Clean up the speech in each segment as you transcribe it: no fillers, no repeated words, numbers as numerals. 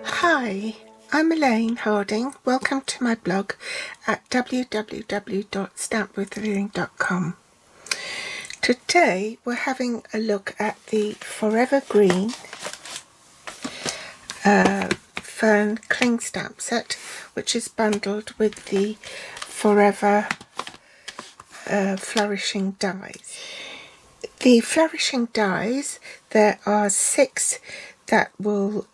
Hi, I'm Elaine Harding. Welcome to my blog at www.stampwithelaine.com. Today we're having a look at the Forever Green Fern cling stamp set, which is bundled with the Forever flourishing dies. The flourishing dies, there are 6 that will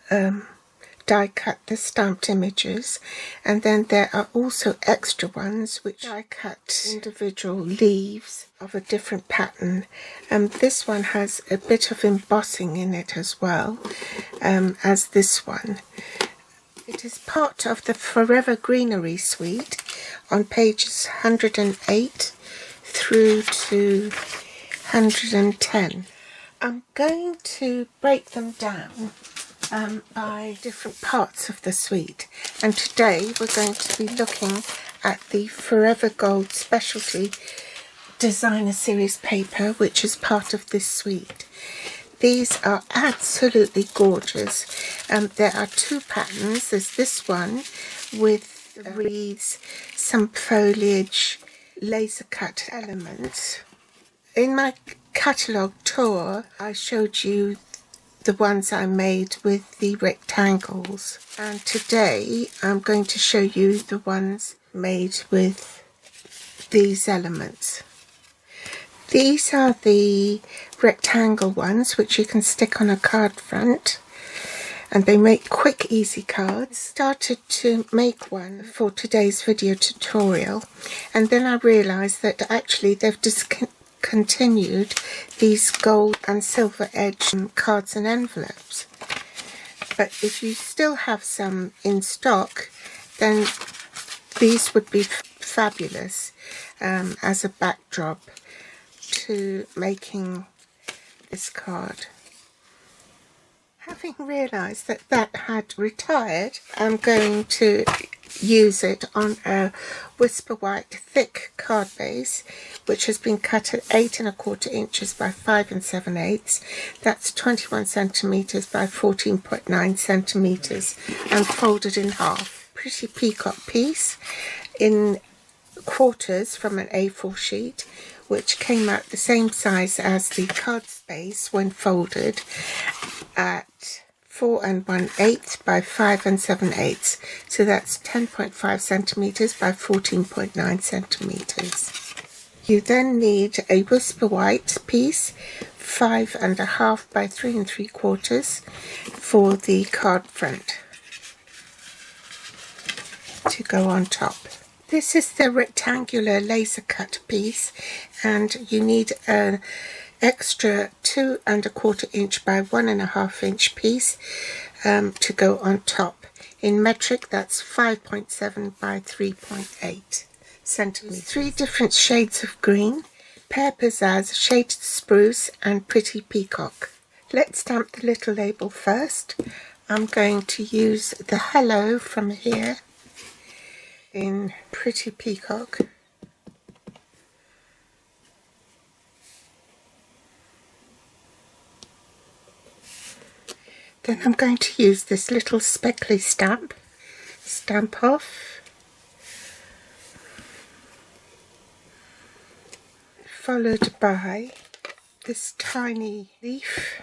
die cut the stamped images, and then there are also extra ones which die cut individual leaves of a different pattern. This one has a bit of embossing in it as well as this one. It is part of the Forever Greenery suite on pages 108 through to 110. I'm going to break them down by different parts of the suite, and today we're going to be looking at the Forever Gold Specialty Designer Series paper, which is part of this suite. These are absolutely gorgeous. There are 2 patterns. There's this one with wreaths, some foliage, laser cut elements. In my catalogue tour, I showed you the ones I made with the rectangles, and today I'm going to show you the ones made with these elements. These are the rectangle ones which you can stick on a card front, and they make quick, easy cards. Started to make one for today's video tutorial, and then I realised that actually they've discontinued these gold and silver edge cards and envelopes. But if you still have some in stock, then these would be fabulous as a backdrop to making this card. Having realised that that had retired, I'm going to use it on a Whisper White thick card base, which has been cut at 8 1/4 inches by 5 7/8. That's 21 centimetres by 14.9 centimetres and folded in half. Pretty peacock piece in quarters from an A4 sheet, which came out the same size as the card space when folded at 4 1/8 by 5 7/8. So that's 10.5 centimetres by 14.9 centimetres. You then need a Whisper White piece, 5 1/2 by 3 3/4 for the card front to go on top. This is the rectangular laser cut piece, and you need an extra 2 1/4 inch by 1 1/2 inch piece to go on top. In metric, that's 5.7 by 3.8 centimeters. 3 different shades of green: Pear Pizzazz, Shaded Spruce and Pretty Peacock. Let's stamp the little label first. I'm going to use the Hello from here in Pretty Peacock. Then I'm going to use this little speckly stamp off, followed by this tiny leaf,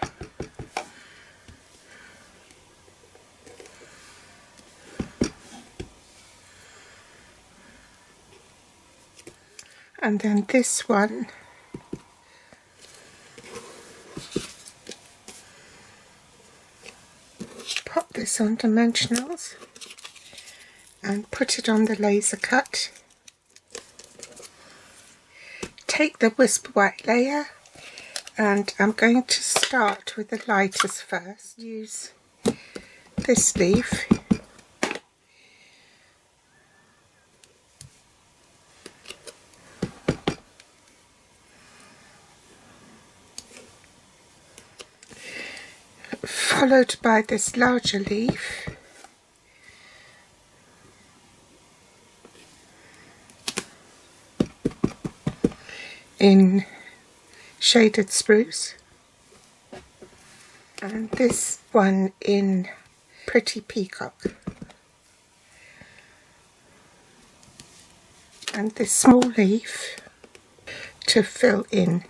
and then this one, pop this on dimensionals and put it on the laser cut. Take the Whisper White layer, and I'm going to start with the lightest first. Use this leaf, followed by this larger leaf, in Shaded Spruce, and this one in pretty peacock. And this small leaf to fill in.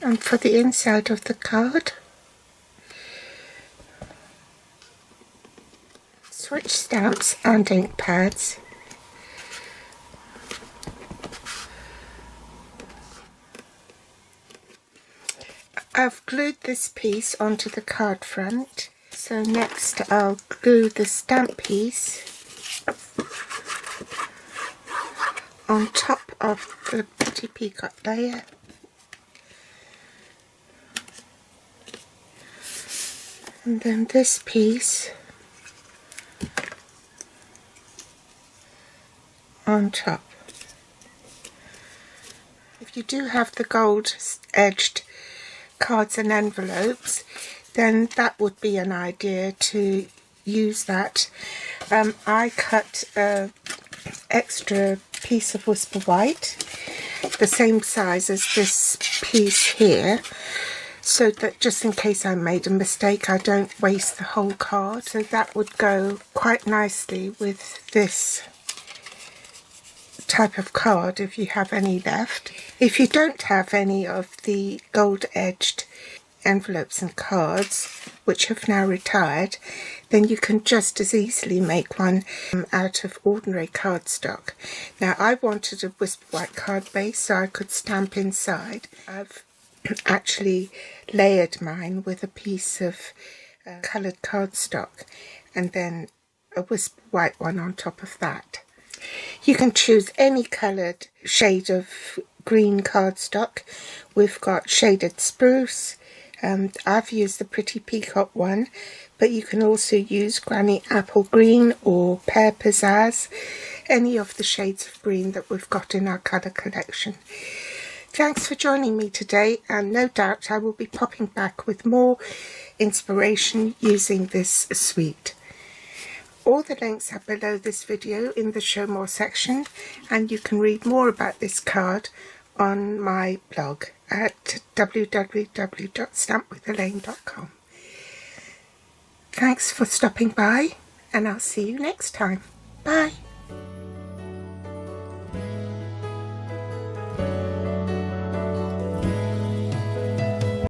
And for the inside of the card, switch stamps and ink pads. I've glued this piece onto the card front, so next I'll glue the stamp piece on top of the pretty peacock layer. And then this piece on top. If you do have the gold edged cards and envelopes, then that would be an idea to use that. I cut an extra piece of Whisper White, the same size as this piece here, so that just in case I made a mistake I don't waste the whole card. So that would go quite nicely with this type of card if you have any left. If you don't have any of the gold edged envelopes and cards, which have now retired, then you can just as easily make one out of ordinary cardstock. Now I wanted a Whisper White card base so I could stamp inside. I've actually layered mine with a piece of coloured cardstock and then a Whisper White one on top of that. You can choose any coloured shade of green cardstock. We've got shaded spruce, I've used the pretty peacock one, but you can also use granny apple green or pear pizzazz, any of the shades of green that we've got in our colour collection. Thanks for joining me today, and no doubt I will be popping back with more inspiration using this suite. All the links are below this video in the Show More section, and you can read more about this card on my blog at www.stampwithelaine.com. Thanks for stopping by, and I'll see you next time. Bye.